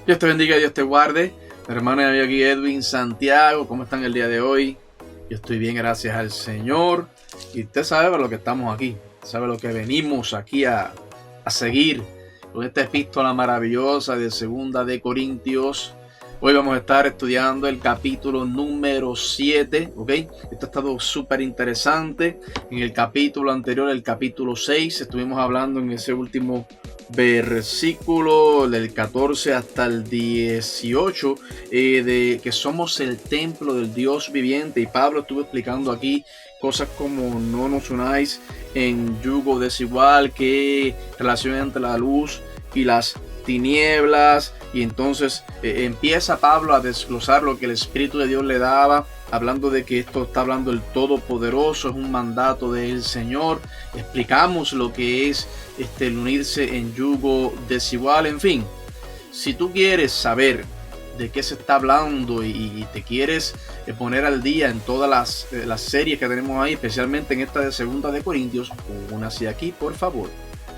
Dios te bendiga, Dios te guarde. Mi hermano y amigo aquí Edwin Santiago, ¿cómo están el día de hoy? Yo estoy bien, gracias al Señor. Y usted sabe por lo que estamos aquí. Sabe lo que venimos aquí a seguir con esta epístola maravillosa de 2 de Corintios. Hoy vamos a estar estudiando el capítulo número 7, ¿ok? Esto ha estado súper interesante. En el capítulo anterior, el capítulo 6, estuvimos hablando en ese último versículo del 14 hasta el 18 de que somos el templo del Dios viviente, y Pablo estuvo explicando aquí cosas como no nos unáis en yugo desigual, que relación entre la luz y las tinieblas, y entonces empieza Pablo a desglosar lo que el Espíritu de Dios le daba, hablando de que esto está hablando el Todopoderoso, es un mandato del Señor. Explicamos lo que es el unirse en yugo desigual. En fin, si tú quieres saber de qué se está hablando y te quieres poner al día en todas las series que tenemos ahí, especialmente en esta de 2 de Corintios, únase aquí por favor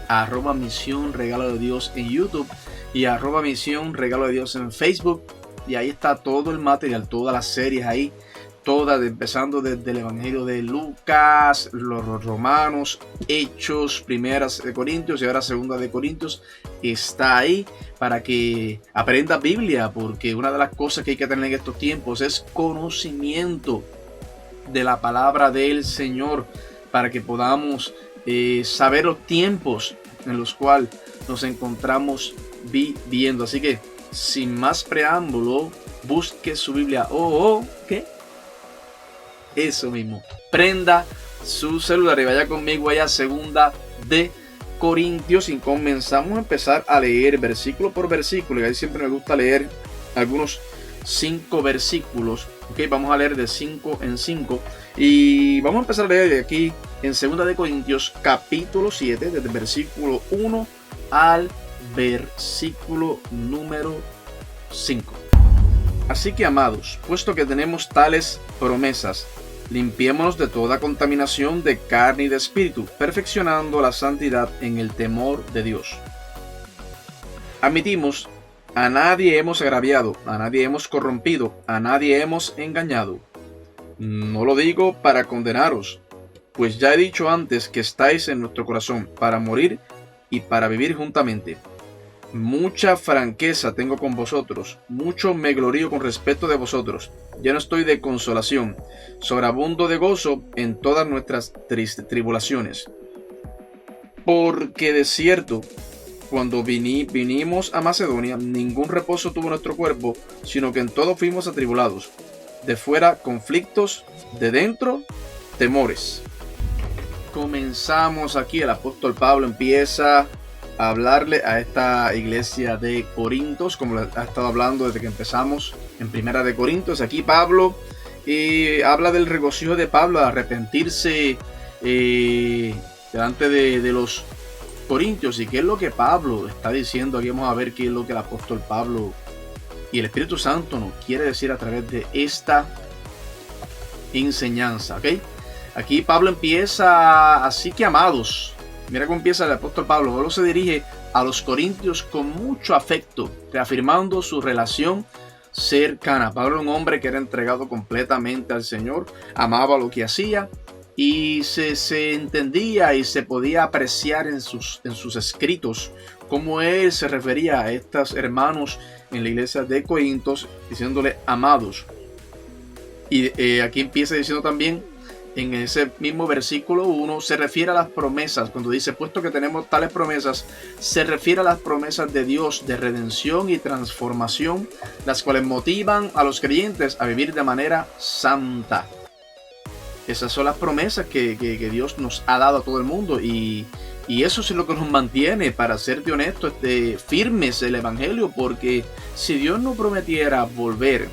a @misión regalo de Dios en YouTube y a @misión regalo de Dios en Facebook, y ahí está todo el material, todas las series ahí, todas, empezando desde el Evangelio de Lucas, los Romanos, Hechos, 1 de Corintios y ahora 2 de Corintios. Está ahí para que aprendas Biblia, porque una de las cosas que hay que tener en estos tiempos es conocimiento de la palabra del Señor, para que podamos saber los tiempos en los cuales nos encontramos viviendo. Así que, sin más preámbulo, busque su Biblia. ¿Qué? Eso mismo. Prenda su celular y vaya conmigo allá a 2 de Corintios, y comenzamos a empezar a leer versículo por versículo. Y ahí siempre me gusta leer algunos 5 versículos. Ok, vamos a leer de 5 en 5. Y vamos a empezar a leer de aquí en 2 de Corintios capítulo 7, desde el versículo 1 al versículo número 5. Así que, amados, puesto que tenemos tales promesas, limpiémonos de toda contaminación de carne y de espíritu, perfeccionando la santidad en el temor de Dios. Admitimos, a nadie hemos agraviado, a nadie hemos corrompido, a nadie hemos engañado. No lo digo para condenaros, pues ya he dicho antes que estáis en nuestro corazón para morir y para vivir juntamente. Mucha franqueza tengo con vosotros, mucho me glorío con respecto de vosotros. Lleno estoy de consolación, sobreabundo de gozo en todas nuestras tribulaciones. Porque de cierto, cuando vinimos a Macedonia, ningún reposo tuvo nuestro cuerpo, sino que en todo fuimos atribulados. De fuera conflictos, de dentro temores. Comenzamos aquí, el apóstol Pablo empieza a hablarle a esta iglesia de Corintios, como le ha estado hablando desde que empezamos en 1 de Corintios. Aquí Pablo habla del regocijo de Pablo a arrepentirse delante de los Corintios. ¿Y qué es lo que Pablo está diciendo? Aquí vamos a ver qué es lo que el apóstol Pablo y el Espíritu Santo nos quiere decir a través de esta enseñanza, ¿ok? Aquí Pablo empieza, así que, amados, mira cómo empieza el apóstol Pablo. Pablo se dirige a los corintios con mucho afecto, reafirmando su relación cercana. Pablo era un hombre que era entregado completamente al Señor, amaba lo que hacía, y se entendía y se podía apreciar en sus escritos cómo él se refería a estos hermanos en la iglesia de Corintios, diciéndole amados. Y aquí empieza diciendo también, en ese mismo versículo 1, se refiere a las promesas. Cuando dice, puesto que tenemos tales promesas, se refiere a las promesas de Dios de redención y transformación, las cuales motivan a los creyentes a vivir de manera santa. Esas son las promesas que Dios nos ha dado a todo el mundo, y eso es lo que nos mantiene, para serte honesto, firmes el evangelio, porque si Dios no prometiera volver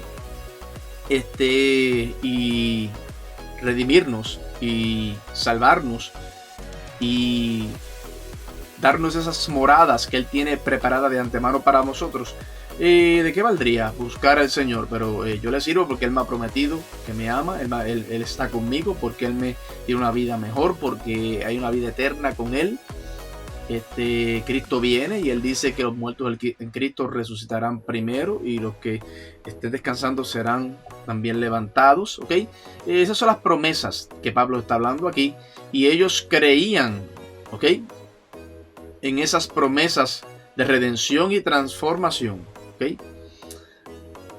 y redimirnos y salvarnos y darnos esas moradas que Él tiene preparadas de antemano para nosotros, ¿de qué valdría buscar al Señor? Pero yo le sirvo porque Él me ha prometido que me ama, Él está conmigo, porque Él me tiene una vida mejor, porque hay una vida eterna con Él. Cristo viene y él dice que los muertos en Cristo resucitarán primero y los que estén descansando serán también levantados, ¿ok? Esas son las promesas que Pablo está hablando aquí y ellos creían, ¿ok? En esas promesas de redención y transformación, ¿ok?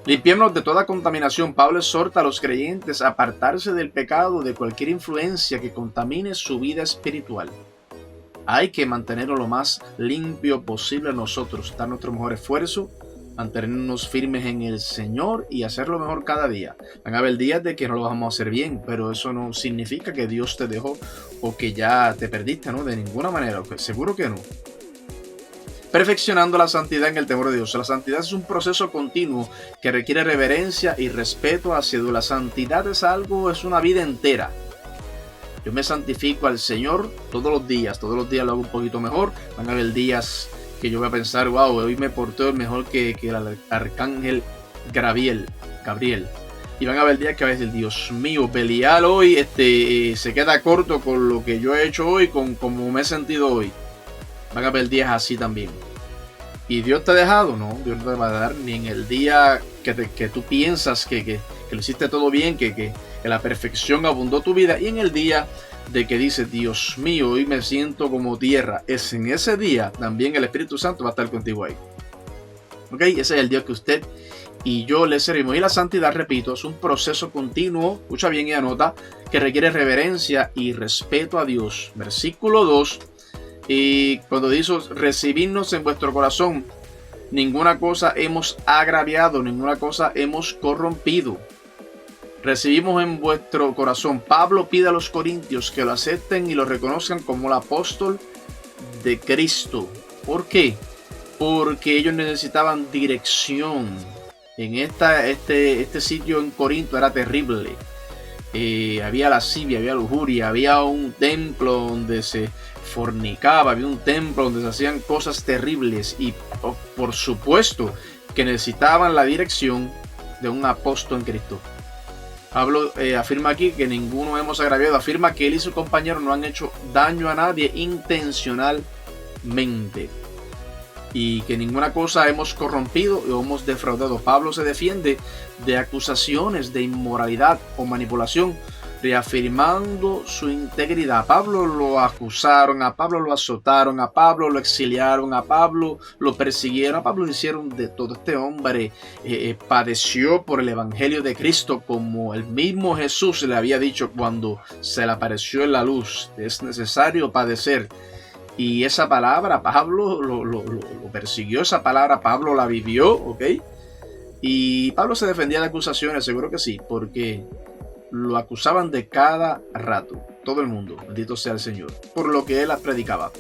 Limpiémonos de toda contaminación. Pablo exhorta a los creyentes a apartarse del pecado, de cualquier influencia que contamine su vida espiritual. Hay que mantenerlo lo más limpio posible nosotros, dar nuestro mejor esfuerzo, mantenernos firmes en el Señor y hacerlo mejor cada día. Van a haber días de que no lo vamos a hacer bien, pero eso no significa que Dios te dejó o que ya te perdiste, ¿no? De ninguna manera, seguro que no. Perfeccionando la santidad en el temor de Dios. La santidad es un proceso continuo que requiere reverencia y respeto hacia Dios. La santidad es una vida entera. Yo me santifico al Señor todos los días lo hago un poquito mejor. Van a haber días que yo voy a pensar, wow, hoy me porté mejor que el arcángel Gabriel. Y van a haber días que a veces, Dios mío, Belial hoy se queda corto con lo que yo he hecho hoy, con cómo me he sentido hoy. Van a haber días así también. ¿Y Dios te ha dejado? No, Dios no te va a dar ni en el día que tú piensas que lo hiciste todo bien, que la perfección abundó tu vida, y en el día de que dices, Dios mío, hoy me siento como tierra. Es en ese día también el Espíritu Santo va a estar contigo ahí. ¿Ok? Ese es el Dios que usted y yo le servimos. Y la santidad, repito, es un proceso continuo, escucha bien y anota, que requiere reverencia y respeto a Dios. Versículo 2. Y cuando dice, recibidnos en vuestro corazón, ninguna cosa hemos agraviado, ninguna cosa hemos corrompido. Recibimos en vuestro corazón. Pablo pide a los corintios que lo acepten y lo reconozcan como el apóstol de Cristo. ¿Por qué? Porque ellos necesitaban dirección. En este sitio en Corinto era terrible. Había lascivia, había lujuria, había un templo donde se fornicaba, había un templo donde se hacían cosas terribles y por supuesto que necesitaban la dirección de un apóstol en Cristo. Pablo afirma aquí que ninguno hemos agraviado, afirma que él y su compañero no han hecho daño a nadie intencionalmente y que ninguna cosa hemos corrompido o hemos defraudado. Pablo se defiende de acusaciones de inmoralidad o manipulación, reafirmando su integridad. A Pablo lo acusaron, a Pablo lo azotaron, a Pablo lo exiliaron, a Pablo lo persiguieron, a Pablo le hicieron de todo. Este hombre padeció por el evangelio de Cristo, como el mismo Jesús le había dicho cuando se le apareció en la luz. Es necesario padecer. Y esa palabra Pablo lo persiguió, esa palabra Pablo la vivió, ¿ok? Y Pablo se defendía de acusaciones, seguro que sí, porque lo acusaban de cada rato, todo el mundo, bendito sea el Señor, por lo que él predicaba.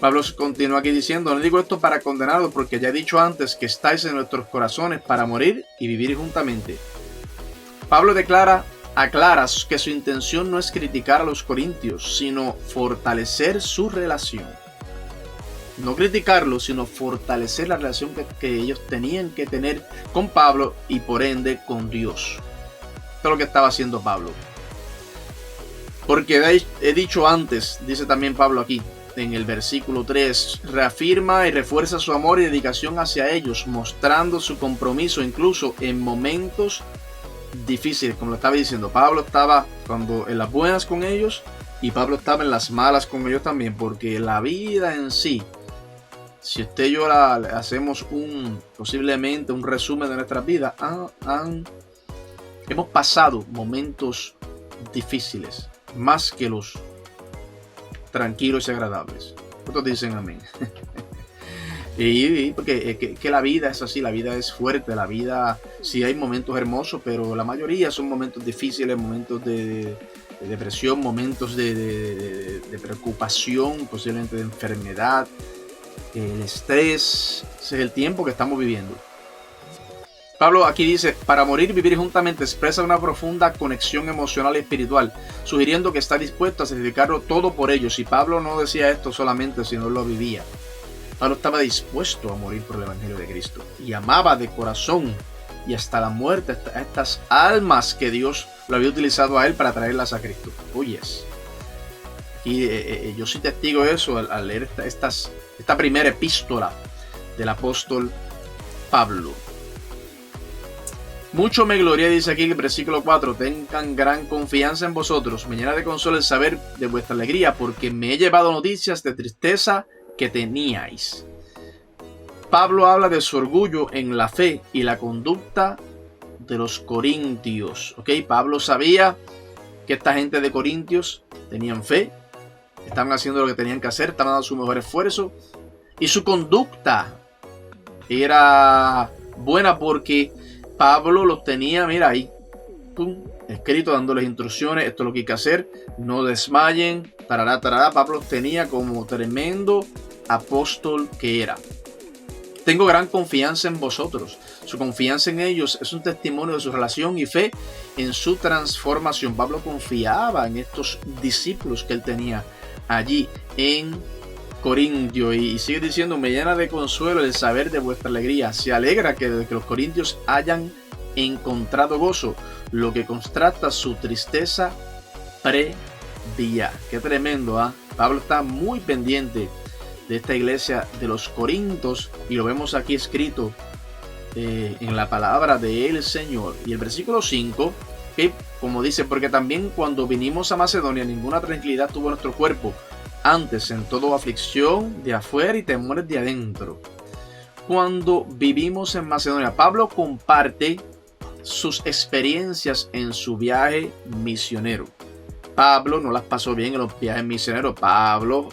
Pablo continúa aquí diciendo, no digo esto para condenaros, porque ya he dicho antes que estáis en nuestros corazones para morir y vivir juntamente. Pablo aclara que su intención no es criticar a los corintios, sino fortalecer su relación. No criticarlos, sino fortalecer la relación que ellos tenían que tener con Pablo y por ende con Dios. Esto es lo que estaba haciendo Pablo. Porque he dicho antes, dice también Pablo aquí, en el versículo 3, reafirma y refuerza su amor y dedicación hacia ellos, mostrando su compromiso incluso en momentos difíciles, como lo estaba diciendo. Pablo estaba cuando en las buenas con ellos y Pablo estaba en las malas con ellos también, porque la vida en sí, si usted y yo hacemos posiblemente un resumen de nuestras vidas, hemos pasado momentos difíciles, más que los tranquilos y agradables. ¿Cuántos dicen amén? Y porque que la vida es así, la vida es fuerte, la vida sí hay momentos hermosos, pero la mayoría son momentos difíciles, momentos de depresión, momentos de preocupación, posiblemente de enfermedad, el estrés. Ese es el tiempo que estamos viviendo. Pablo aquí dice, para morir y vivir juntamente, expresa una profunda conexión emocional y espiritual, sugiriendo que está dispuesto a sacrificarlo todo por ellos. Y Pablo no decía esto solamente, sino lo vivía. Pablo estaba dispuesto a morir por el evangelio de Cristo y amaba de corazón y hasta la muerte a estas almas que Dios lo había utilizado a él para traerlas a Cristo. Oh, yes. Aquí yo soy testigo de eso al leer esta primera epístola del apóstol Pablo. Mucho me glorié, dice aquí en el versículo 4, tengan gran confianza en vosotros, me llena de consuelo el saber de vuestra alegría, porque me he llevado noticias de tristeza que teníais. Pablo habla de su orgullo en la fe y la conducta de los corintios. Pablo sabía que esta gente de Corintios tenían fe, estaban haciendo lo que tenían que hacer, estaban dando su mejor esfuerzo, y su conducta era buena porque Pablo los tenía, mira ahí, escrito, dándoles instrucciones, esto es lo que hay que hacer, no desmayen, tarará, tarará. Pablo los tenía como tremendo apóstol que era. Tengo gran confianza en vosotros. Su confianza en ellos es un testimonio de su relación y fe en su transformación. Pablo confiaba en estos discípulos que él tenía allí en Corintio, y sigue diciendo, me llena de consuelo el saber de vuestra alegría. Se alegra que los corintios hayan encontrado gozo, lo que contrasta su tristeza previa. Qué tremendo, ¿ah? Pablo está muy pendiente de esta iglesia de los Corintios, y lo vemos aquí escrito en la palabra del Señor. Y el versículo 5, que como dice, porque también cuando vinimos a Macedonia ninguna tranquilidad tuvo nuestro cuerpo, antes en todo aflicción de afuera y temores de adentro. Cuando vivimos en Macedonia, Pablo comparte sus experiencias en su viaje misionero. Pablo no las pasó bien en los viajes misioneros. Pablo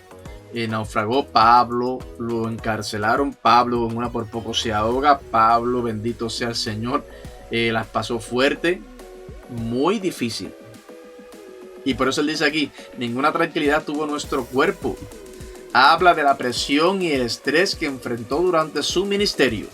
naufragó, Pablo lo encarcelaron, Pablo en una por poco se ahoga, Pablo, bendito sea el Señor, las pasó fuerte, muy difícil. Y por eso él dice aquí, ninguna tranquilidad tuvo nuestro cuerpo. Habla de la presión y el estrés que enfrentó durante su ministerio.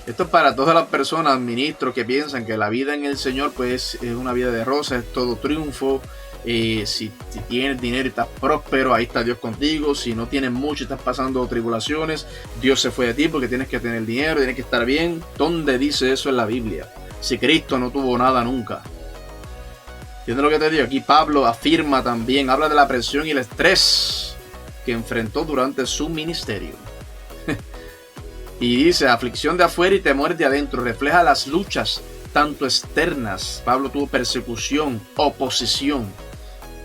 Esto es para todas las personas, ministros, que piensan que la vida en el Señor pues es una vida de rosas, es todo triunfo. Si tienes dinero y estás próspero, ahí está Dios contigo. Si no tienes mucho y estás pasando tribulaciones, Dios se fue de ti porque tienes que tener dinero, tienes que estar bien. ¿Dónde dice eso en la Biblia? Si Cristo no tuvo nada nunca. ¿Entiendes lo que te digo? Aquí Pablo afirma también, habla de la presión y el estrés que enfrentó durante su ministerio. Y dice, aflicción de afuera y temores de adentro, refleja las luchas tanto externas. Pablo tuvo persecución, oposición,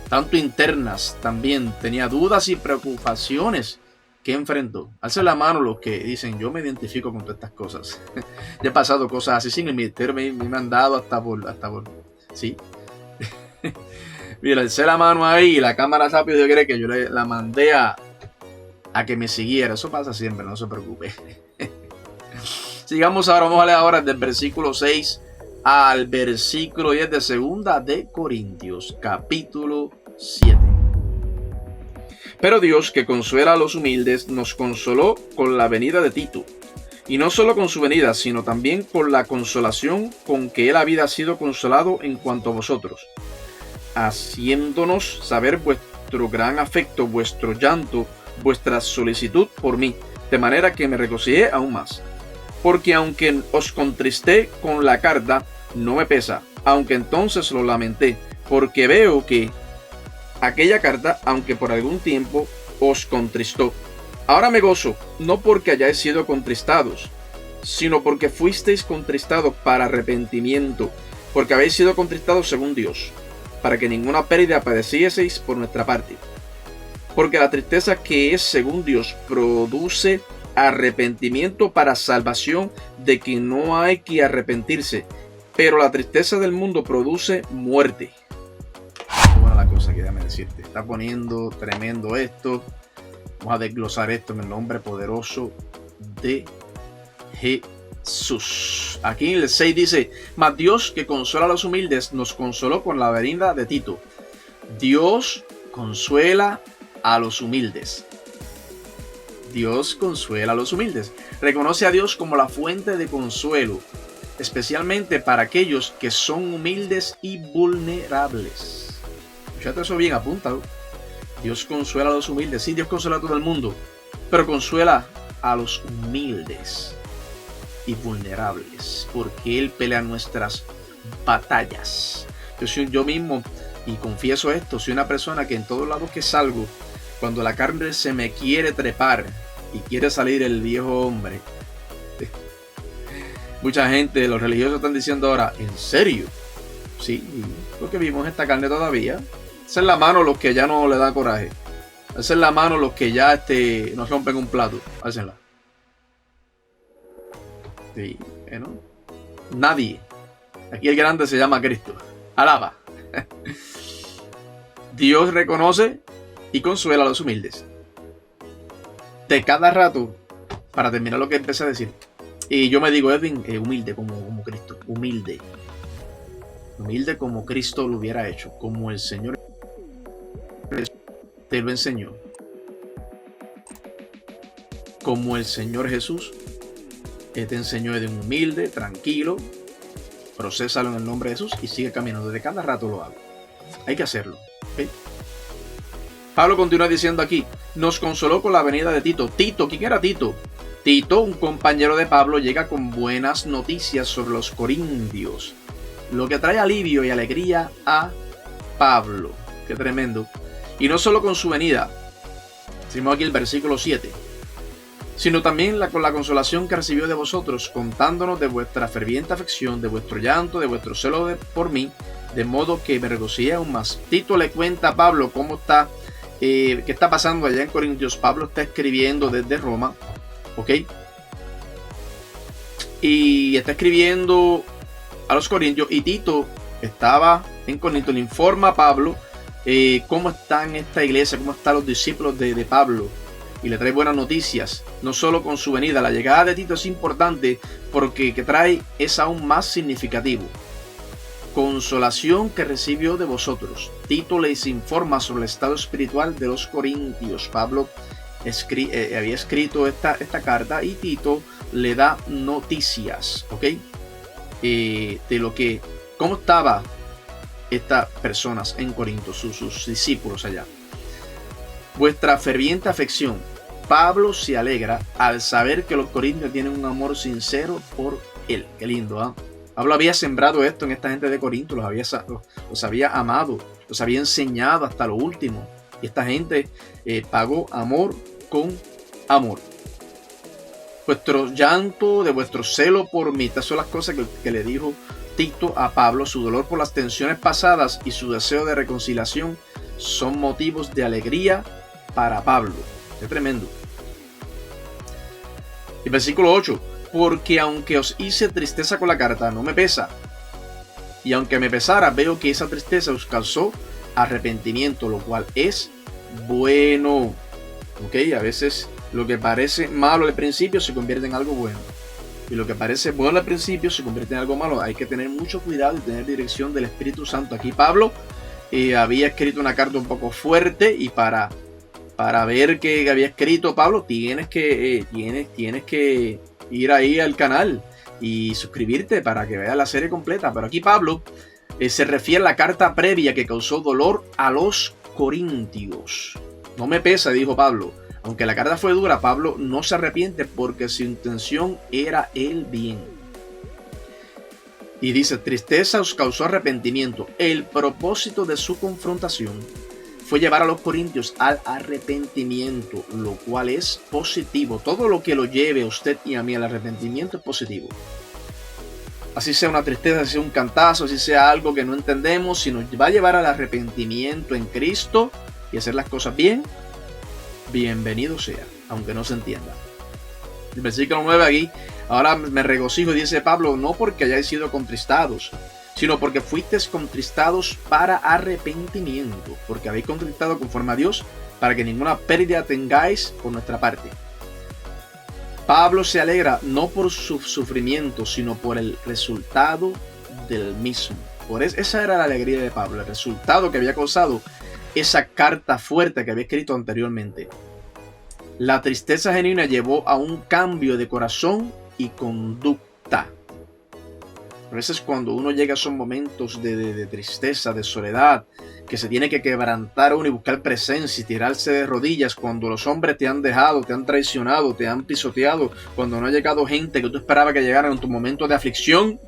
tanto internas también. Tenía dudas y preocupaciones que enfrentó. Alce la mano los que dicen, yo me identifico con todas estas cosas. Ya he pasado cosas así, sin el ministerio me han dado hasta por sí. Mira, alcé la mano ahí y la cámara rápido, yo creo que yo la mandé a que me siguiera. Eso pasa siempre, no se preocupe. Sigamos ahora, vamos a leer ahora del versículo 6 al versículo 10 de segunda de Corintios, capítulo 7. Pero Dios, que consuela a los humildes, nos consoló con la venida de Tito. Y no solo con su venida, sino también con la consolación con que él había sido consolado en cuanto a vosotros, haciéndonos saber vuestro gran afecto, vuestro llanto, vuestra solicitud por mí, de manera que me regocijé aún más. Porque aunque os contristé con la carta, no me pesa, aunque entonces lo lamenté, porque veo que aquella carta, aunque por algún tiempo os contristó, ahora me gozo, no porque hayáis sido contristados, sino porque fuisteis contristados para arrepentimiento, porque habéis sido contristados según Dios, para que ninguna pérdida padecieseis por nuestra parte. Porque la tristeza que es según Dios produce arrepentimiento para salvación de quien no hay que arrepentirse, pero la tristeza del mundo produce muerte. Bueno, la cosa que déjame decirte, está poniendo tremendo esto. Vamos a desglosar esto en el nombre poderoso de Jesús. Aquí en el 6 dice, mas Dios que consuela a los humildes nos consoló con la venida de Tito. Dios consuela a los humildes. Dios consuela a los humildes. Reconoce a Dios como la fuente de consuelo, especialmente para aquellos que son humildes y vulnerables. Escúchate eso bien, apúntalo. Dios consuela a los humildes. Sí, Dios consuela a todo el mundo, pero consuela a los humildes y vulnerables, porque Él pelea nuestras batallas. Yo mismo y confieso esto, soy una persona que en todos lados que salgo, cuando la carne se me quiere trepar y quiere salir el viejo hombre, mucha gente, los religiosos están diciendo ahora, ¿en serio? Sí, porque vimos esta carne todavía. Hacen la mano los que ya no le da coraje. Hacen la mano los que ya nos rompen un plato. Hácenla. Sí, bueno. Nadie. Aquí el grande se llama Cristo. Alaba. Dios reconoce y consuela a los humildes. De cada rato, para terminar lo que empecé a decir, y yo me digo, Edwin, humilde como Cristo. Humilde. Humilde como Cristo lo hubiera hecho. Como el Señor te lo enseñó. Como el Señor Jesús te enseñó de un humilde, tranquilo. Procésalo en el nombre de Jesús y sigue caminando. De cada rato lo hago. Hay que hacerlo. ¿Okay? Pablo continúa diciendo aquí, nos consoló con la venida de Tito. Tito, ¿quién era Tito? Tito, un compañero de Pablo, llega con buenas noticias sobre los corintios, lo que trae alivio y alegría a Pablo. Qué tremendo. Y no solo con su venida, decimos aquí el versículo 7, sino también con la consolación que recibió de vosotros, contándonos de vuestra ferviente afección, de vuestro llanto, de vuestro celo por mí, de modo que me regocijé aún más. Tito le cuenta a Pablo cómo está, qué está pasando allá en Corintios. Pablo está escribiendo desde Roma, ¿ok? Y está escribiendo a los corintios, y Tito estaba en Corinto, le informa a Pablo cómo está en esta iglesia, cómo están los discípulos de Pablo, y le trae buenas noticias, no solo con su venida. La llegada de Tito es importante porque que trae es aún más significativo. Consolación que recibió de vosotros. Tito les informa sobre el estado espiritual de los corintios. Pablo había escrito esta carta y Tito le da noticias, ¿ok? De lo que, cómo estaban estas personas en Corinto, sus discípulos allá. Vuestra ferviente afección. Pablo se alegra al saber que los corintios tienen un amor sincero por él. Qué lindo, ¿ah? Pablo había sembrado esto en esta gente de Corinto, los había amado, los había enseñado hasta lo último. Y esta gente pagó amor con amor. Vuestro llanto, de vuestro celo por mí. Estas son las cosas que le dijo Tito a Pablo. Su dolor por las tensiones pasadas y su deseo de reconciliación son motivos de alegría para Pablo. Qué tremendo. Y versículo 8. Porque aunque os hice tristeza con la carta, no me pesa. Y aunque me pesara, veo que esa tristeza os causó arrepentimiento, lo cual es bueno. Ok, a veces lo que parece malo al principio se convierte en algo bueno. Y lo que parece bueno al principio se convierte en algo malo. Hay que tener mucho cuidado y tener dirección del Espíritu Santo. Aquí Pablo había escrito una carta un poco fuerte, y para ver qué había escrito Pablo tienes que ir ahí al canal y suscribirte para que veas la serie completa. Pero aquí Pablo se refiere a la carta previa que causó dolor a los corintios. No me pesa, dijo Pablo. Aunque la carta fue dura, Pablo no se arrepiente porque su intención era el bien. Y dice, tristeza os causó arrepentimiento. El propósito de su confrontación fue llevar a los corintios al arrepentimiento, lo cual es positivo. Todo lo que lo lleve a usted y a mí al arrepentimiento es positivo. Así sea una tristeza, así sea un cantazo, así sea algo que no entendemos, si nos va a llevar al arrepentimiento en Cristo y hacer las cosas bien, bienvenido sea, aunque no se entienda. El versículo 9 aquí, ahora me regocijo, dice Pablo, no porque hayáis sido contristados, sino porque fuisteis contristados para arrepentimiento, porque habéis contristado conforme a Dios, para que ninguna pérdida tengáis por nuestra parte. Pablo se alegra no por su sufrimiento, sino por el resultado del mismo. Esa era la alegría de Pablo, el resultado que había causado esa carta fuerte que había escrito anteriormente. La tristeza genuina llevó a un cambio de corazón y conducta. A veces cuando uno llega a esos momentos de tristeza, de soledad, que se tiene que quebrantar uno y buscar presencia y tirarse de rodillas, cuando los hombres te han dejado, te han traicionado, te han pisoteado, cuando no ha llegado gente que tú esperabas que llegara en tu momento de aflicción,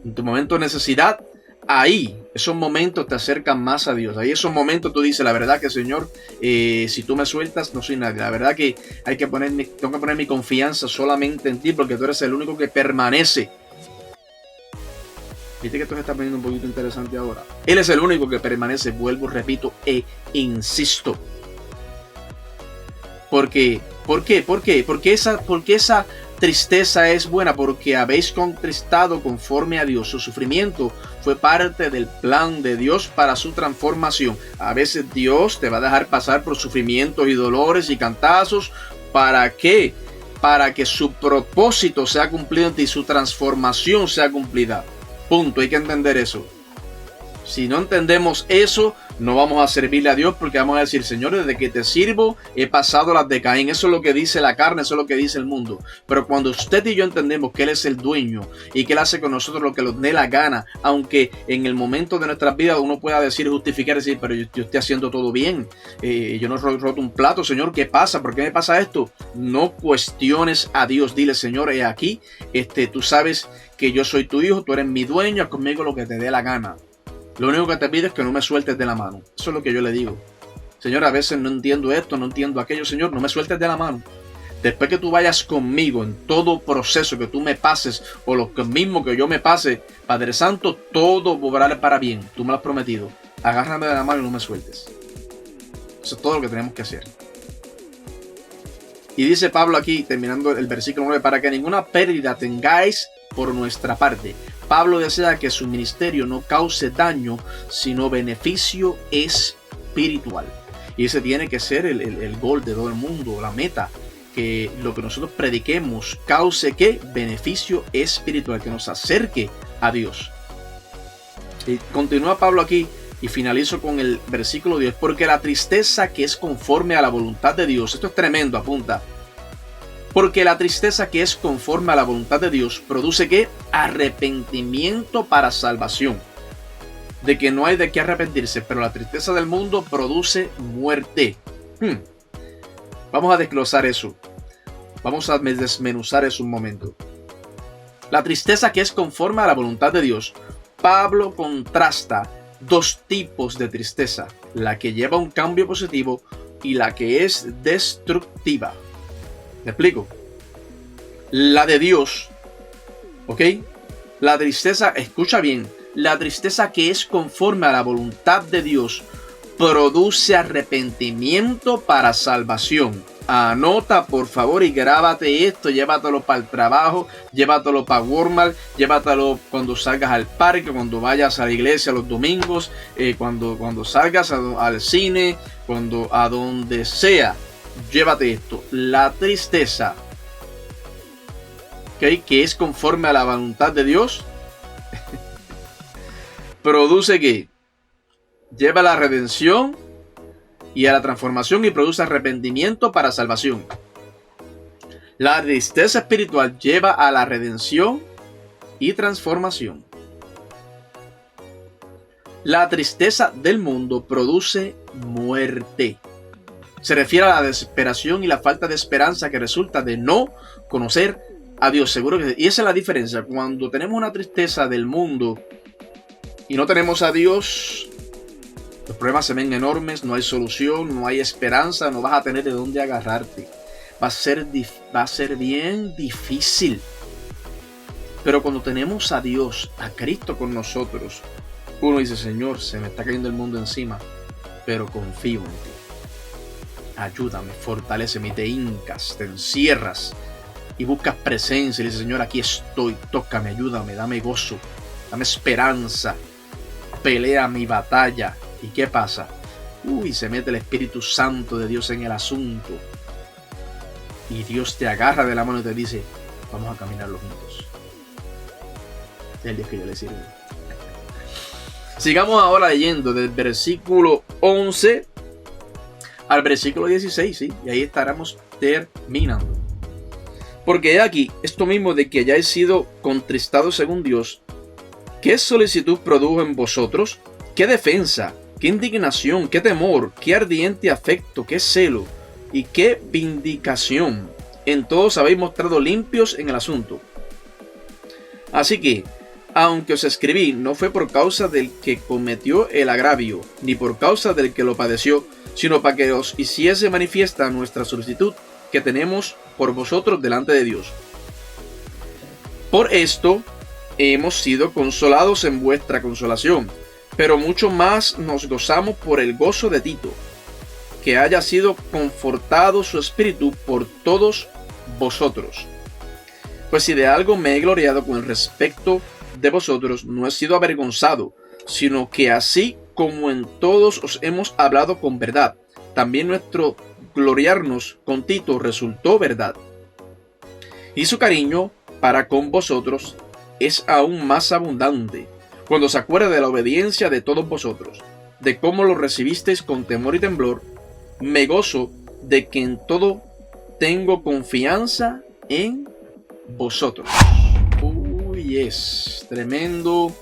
en tu momento de necesidad, ahí, esos momentos te acercan más a Dios. Ahí esos momentos tú dices, la verdad que Señor, si tú me sueltas, no soy nadie. La verdad que tengo que poner mi confianza solamente en ti, porque tú eres el único que permanece. Viste que esto se está poniendo un poquito interesante ahora. Él es el único que permanece, vuelvo, repito e insisto. ¿Por qué? ¿Por qué? ¿Por qué? Porque esa tristeza es buena, porque habéis contristado conforme a Dios. Su sufrimiento fue parte del plan de Dios para su transformación. A veces Dios te va a dejar pasar por sufrimientos y dolores y cantazos. ¿Para qué? Para que su propósito sea cumplido en ti y su transformación sea cumplida. Punto. Hay que entender eso. Si no entendemos eso, no vamos a servirle a Dios, porque vamos a decir, Señor, desde que te sirvo he pasado las de Caín. Eso es lo que dice la carne, eso es lo que dice el mundo. Pero cuando usted y yo entendemos que Él es el dueño y que Él hace con nosotros lo que nos dé la gana, aunque en el momento de nuestras vidas uno pueda decir, justificar, decir, pero yo estoy haciendo todo bien, yo no he roto un plato, Señor, ¿qué pasa? ¿Por qué me pasa esto? No cuestiones a Dios, dile, Señor, he aquí, tú sabes que yo soy tu hijo, tú eres mi dueño, haz conmigo lo que te dé la gana. Lo único que te pido es que no me sueltes de la mano. Eso es lo que yo le digo. Señor, a veces no entiendo esto, no entiendo aquello. Señor, no me sueltes de la mano. Después que tú vayas conmigo en todo proceso que tú me pases, o lo mismo que yo me pase, Padre Santo, todo obrará para bien. Tú me lo has prometido. Agárrame de la mano y no me sueltes. Eso es todo lo que tenemos que hacer. Y dice Pablo aquí, terminando el versículo 9, para que ninguna pérdida tengáis por nuestra parte. Pablo desea que su ministerio no cause daño, sino beneficio espiritual. Y ese tiene que ser el gol de todo el mundo, la meta. Que lo que nosotros prediquemos cause ¿qué? Beneficio espiritual, que nos acerque a Dios. Y continúa Pablo aquí y finalizo con el versículo 10. Porque la tristeza que es conforme a la voluntad de Dios, esto es tremendo, apunta. Porque la tristeza que es conforme a la voluntad de Dios produce ¿qué? Arrepentimiento para salvación. De que no hay de qué arrepentirse, pero la tristeza del mundo produce muerte. Vamos a desglosar eso. Vamos a desmenuzar eso un momento. La tristeza que es conforme a la voluntad de Dios. Pablo contrasta dos tipos de tristeza. La que lleva un cambio positivo y la que es destructiva. ¿Me explico? La de Dios, ¿ok? La tristeza, escucha bien, la tristeza que es conforme a la voluntad de Dios produce arrepentimiento para salvación. Anota, por favor, y grábate esto, llévatelo para el trabajo, llévatelo para Walmart, llévatelo cuando salgas al parque, cuando vayas a la iglesia los domingos, cuando salgas al cine, a donde sea. Llévate esto, la tristeza, ¿okay? Que es conforme a la voluntad de Dios, produce que lleva a la redención y a la transformación y produce arrepentimiento para salvación. La tristeza espiritual lleva a la redención y transformación. La tristeza del mundo produce muerte. Se refiere a la desesperación y la falta de esperanza que resulta de no conocer a Dios. Seguro que y esa es la diferencia. Cuando tenemos una tristeza del mundo y no tenemos a Dios, los problemas se ven enormes, no hay solución, no hay esperanza, no vas a tener de dónde agarrarte. Va a ser bien difícil. Pero cuando tenemos a Dios, a Cristo con nosotros, uno dice, Señor, se me está cayendo el mundo encima, pero confío en ti. Ayúdame, fortaléceme, te hincas, te encierras y buscas presencia y le dices, Señor, aquí estoy, tócame, ayúdame, dame gozo, dame esperanza, pelea mi batalla. ¿Y qué pasa? Se mete el Espíritu Santo de Dios en el asunto y Dios te agarra de la mano y te dice, vamos a caminarlo juntos. Es el Dios que yo le sirvo. Sigamos ahora leyendo del versículo 11 al versículo 16, ¿sí? Y ahí estaremos terminando. Porque he aquí, esto mismo de que hayáis sido contristados según Dios, ¿qué solicitud produjo en vosotros? ¿Qué defensa? ¿Qué indignación? ¿Qué temor? ¿Qué ardiente afecto? ¿Qué celo? ¿Y qué vindicación? En todos habéis mostrado limpios en el asunto. Así que, Aunque os escribí, no fue por causa del que cometió el agravio, ni por causa del que lo padeció, sino para que os hiciese manifiesta nuestra solicitud que tenemos por vosotros delante de Dios. Por esto hemos sido consolados en vuestra consolación, pero mucho más nos gozamos por el gozo de Tito, que haya sido confortado su espíritu por todos vosotros. Pues si de algo me he gloriado con respecto de vosotros, no he sido avergonzado, sino que así como en todos os hemos hablado con verdad, también nuestro gloriarnos con Tito resultó verdad. Y su cariño para con vosotros es aún más abundante, cuando se acuerda de la obediencia de todos vosotros, de cómo lo recibisteis con temor y temblor. Me gozo de que en todo tengo confianza en vosotros. Uy, es tremendo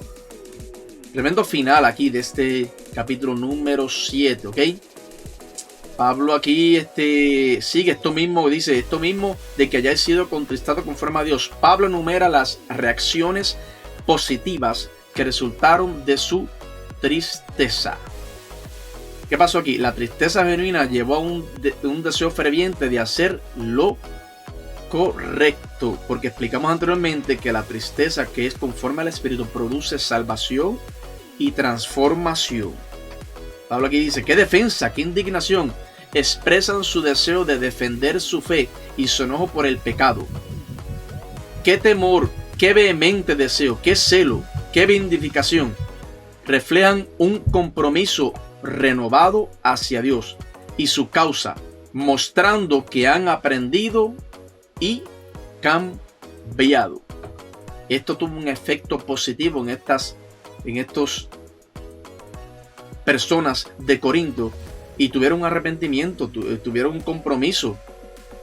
final aquí de este capítulo número 7, ¿ok? Pablo aquí sigue esto mismo, dice esto mismo de que hayáis sido contristado conforme a Dios. Pablo enumera las reacciones positivas que resultaron de su tristeza. ¿Qué pasó aquí? La tristeza genuina llevó a un deseo ferviente de hacer lo correcto, porque explicamos anteriormente que la tristeza, que es conforme al Espíritu, produce salvación y transformación. Pablo aquí dice, qué defensa, qué indignación, expresan su deseo de defender su fe y su enojo por el pecado. Qué temor, qué vehemente deseo, qué celo, qué vindicación, reflejan un compromiso renovado hacia Dios y su causa, mostrando que han aprendido y cambiado. Esto tuvo un efecto positivo en estas personas de Corinto y tuvieron un arrepentimiento, tuvieron un compromiso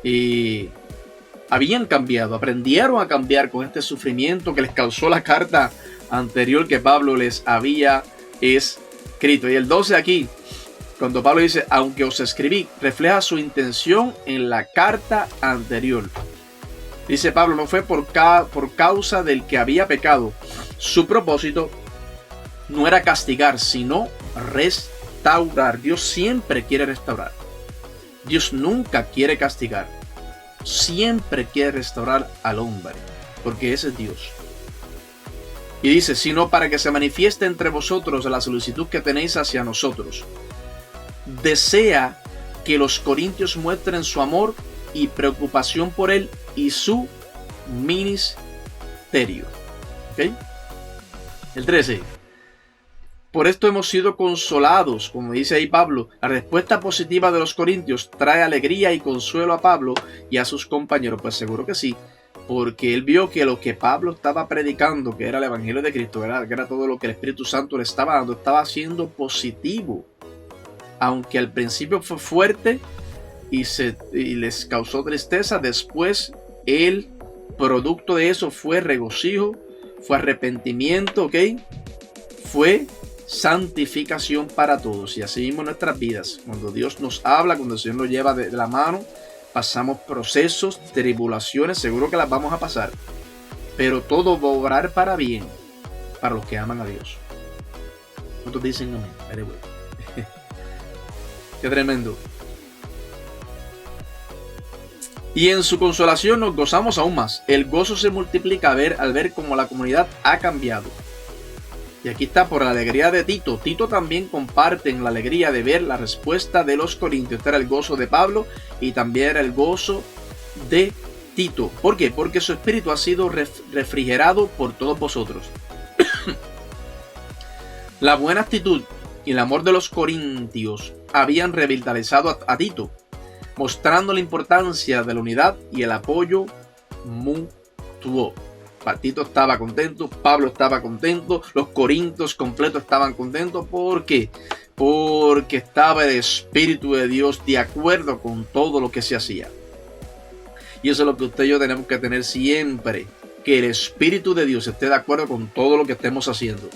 y habían cambiado, aprendieron a cambiar con este sufrimiento que les causó la carta anterior que Pablo les había escrito. Y el 12 aquí, cuando Pablo dice, aunque os escribí, refleja su intención en la carta anterior. Dice Pablo, no fue por causa del que había pecado. Su propósito no era castigar, sino restaurar. Dios siempre quiere restaurar. Dios nunca quiere castigar. Siempre quiere restaurar al hombre, porque ese es Dios. Y dice, sino para que se manifieste entre vosotros la solicitud que tenéis hacia nosotros. Desea que los corintios muestren su amor y preocupación por él y su ministerio. ¿Okay? El 13. Por esto hemos sido consolados, como dice ahí Pablo. La respuesta positiva de los corintios trae alegría y consuelo a Pablo y a sus compañeros. Pues seguro que sí, porque él vio que lo que Pablo estaba predicando, que era el Evangelio de Cristo, que era todo lo que el Espíritu Santo le estaba dando, estaba siendo positivo. Aunque al principio fue fuerte y les causó tristeza, después el producto de eso fue regocijo, fue arrepentimiento, ¿ok? Fue santificación para todos. Y así mismo en nuestras vidas, cuando Dios nos habla, cuando el Señor nos lleva de la mano, pasamos procesos, tribulaciones, seguro que las vamos a pasar, pero todo va a obrar para bien para los que aman a Dios. ¿Cuántos dicen amén? Anyway. Qué tremendo. Y en su consolación nos gozamos aún más. El gozo se multiplica al ver cómo la comunidad ha cambiado. Y aquí está, por la alegría de Tito. Tito también comparte en la alegría de ver la respuesta de los corintios. Este era el gozo de Pablo y también era el gozo de Tito. ¿Por qué? Porque su espíritu ha sido refrigerado por todos vosotros. La buena actitud y el amor de los corintios habían revitalizado a Tito, mostrando la importancia de la unidad y el apoyo mutuo. Tito estaba contento, Pablo estaba contento, los corintios completos estaban contentos. ¿Por qué? Porque estaba el Espíritu de Dios de acuerdo con todo lo que se hacía. Y eso es lo que usted y yo tenemos que tener siempre, que el Espíritu de Dios esté de acuerdo con todo lo que estemos haciendo.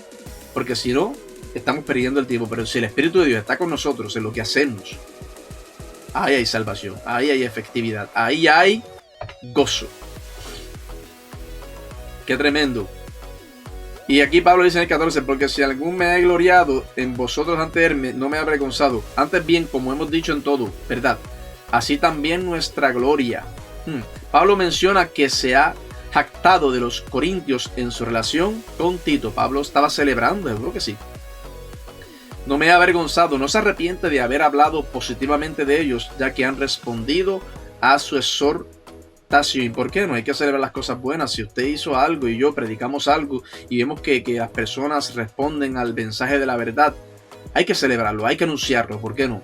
Porque si no, estamos perdiendo el tiempo. Pero si el Espíritu de Dios está con nosotros en lo que hacemos, ahí hay salvación, ahí hay efectividad, ahí hay gozo. Qué tremendo. Y aquí Pablo dice en el 14, porque si algún me ha gloriado en vosotros antes de él, no me ha avergonzado. Antes bien, como hemos dicho en todo, ¿verdad? Así también nuestra gloria. Pablo menciona que se ha jactado de los corintios en su relación con Tito. Pablo estaba celebrando, seguro que sí. No me ha avergonzado, no se arrepiente de haber hablado positivamente de ellos, ya que han respondido a su exhortación. ¿Y por qué no? Hay que celebrar las cosas buenas. Si usted hizo algo y yo predicamos algo y vemos que las personas responden al mensaje de la verdad, hay que celebrarlo, hay que anunciarlo, ¿por qué no?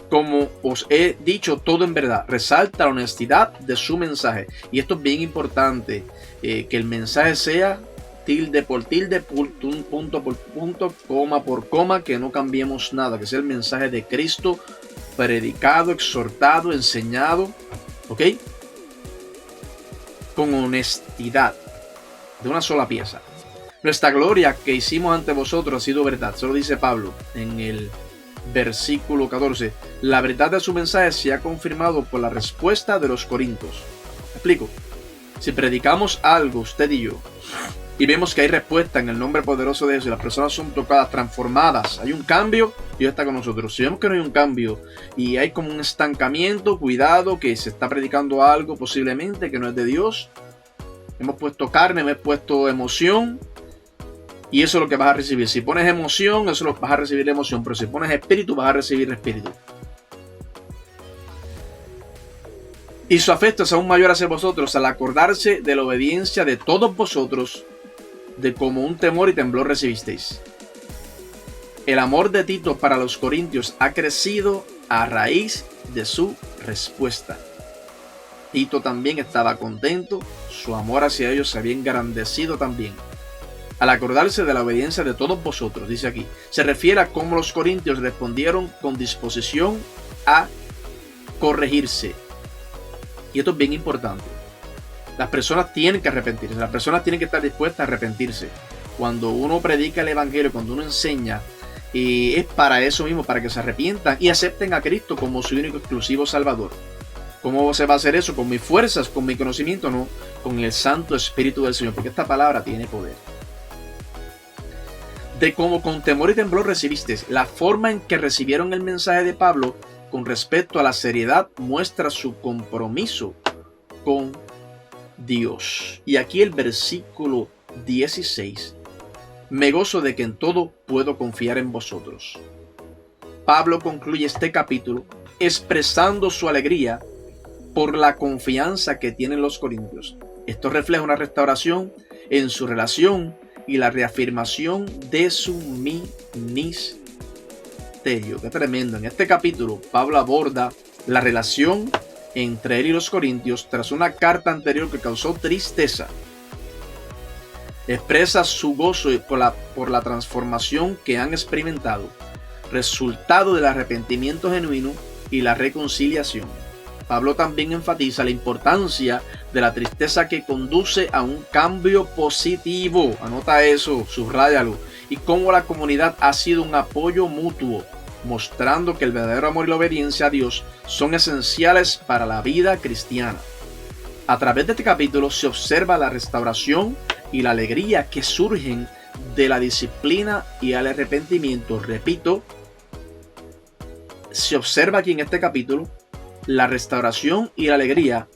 Como os he dicho todo en verdad, resalta la honestidad de su mensaje. Y esto es bien importante, que el mensaje sea tilde por tilde, punto por punto, coma por coma, que no cambiemos nada, que sea el mensaje de Cristo predicado, exhortado, enseñado, ¿ok? Con honestidad, de una sola pieza. Nuestra gloria que hicimos ante vosotros ha sido verdad. Solo dice Pablo en el versículo 14. La verdad de su mensaje se ha confirmado por la respuesta de los corintios. ¿Me explico? Si predicamos algo, usted y yo, y vemos que hay respuesta en el nombre poderoso de Dios, y las personas son tocadas, transformadas, hay un cambio, Dios está con nosotros. Si vemos que no hay un cambio y hay como un estancamiento, cuidado, que se está predicando algo posiblemente que no es de Dios. Hemos puesto carne, hemos puesto emoción, y eso es lo que vas a recibir. Si pones emoción, eso lo vas a recibir emoción, pero si pones espíritu, vas a recibir espíritu. Y su afecto es aún mayor hacia vosotros al acordarse de la obediencia de todos vosotros, de como un temor y temblor recibisteis. El amor de Tito para los corintios ha crecido a raíz de su respuesta. Tito también estaba contento, su amor hacia ellos se había engrandecido también. Al acordarse de la obediencia de todos vosotros, dice aquí, se refiere a cómo los corintios respondieron con disposición a corregirse. Y esto es bien importante. Las personas tienen que arrepentirse, las personas tienen que estar dispuestas a arrepentirse. Cuando uno predica el evangelio, cuando uno enseña, es para eso mismo, para que se arrepientan y acepten a Cristo como su único exclusivo Salvador. ¿Cómo se va a hacer eso? ¿Con mis fuerzas? ¿Con mi conocimiento? No, con el Santo Espíritu del Señor, porque esta palabra tiene poder. De cómo con temor y temblor recibiste. La forma en que recibieron el mensaje de Pablo con respecto a la seriedad muestra su compromiso con Dios. Y aquí el versículo 16. Me gozo de que en todo puedo confiar en vosotros. Pablo concluye este capítulo expresando su alegría por la confianza que tienen los corintios. Esto refleja una restauración en su relación y la reafirmación de su ministerio. Qué tremendo. En este capítulo, Pablo aborda la relación entre él y los corintios tras una carta anterior que causó tristeza. Expresa su gozo por la transformación que han experimentado, resultado del arrepentimiento genuino y la reconciliación. Pablo también enfatiza la importancia de la tristeza que conduce a un cambio positivo. Anota eso, subráyalo. Y cómo la comunidad ha sido un apoyo mutuo, mostrando que el verdadero amor y la obediencia a Dios son esenciales para la vida cristiana. A través de este capítulo se observa la restauración y la alegría que surgen de la disciplina y el arrepentimiento. Repito, se observa aquí en este capítulo la restauración y la alegría,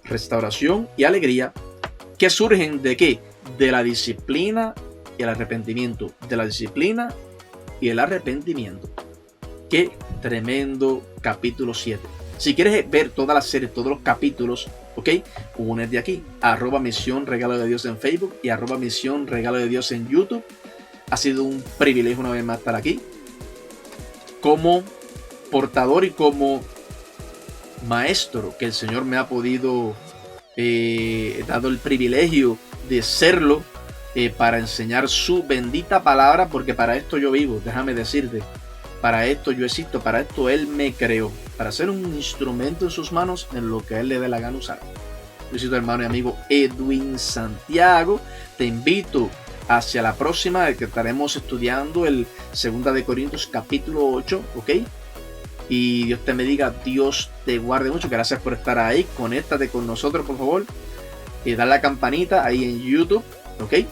que surgen ¿de qué? De la disciplina y el arrepentimiento, de la disciplina y el arrepentimiento. Qué tremendo capítulo 7. Si quieres ver toda la serie, todos los capítulos, ok, únete aquí, @Misión Regalo de Dios en Facebook y @Misión Regalo de Dios en YouTube. Ha sido un privilegio una vez más estar aquí como portador y como maestro que el Señor me ha podido dado el privilegio de serlo, para enseñar su bendita palabra, porque para esto yo vivo, déjame decirte, para esto yo existo, para esto Él me creó, para ser un instrumento en sus manos en lo que a Él le dé la gana usar. Visito hermano y amigo Edwin Santiago, te invito hacia la próxima, que estaremos estudiando el 2 de Corintios capítulo 8, ok. Y Dios te bendiga, Dios te guarde mucho. Gracias por estar ahí. Conéctate con nosotros, por favor. Y dale la campanita ahí en YouTube, ¿ok?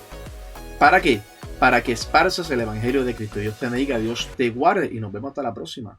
¿Para qué? Para que esparzas el Evangelio de Cristo. Dios te bendiga, Dios te guarde y nos vemos hasta la próxima.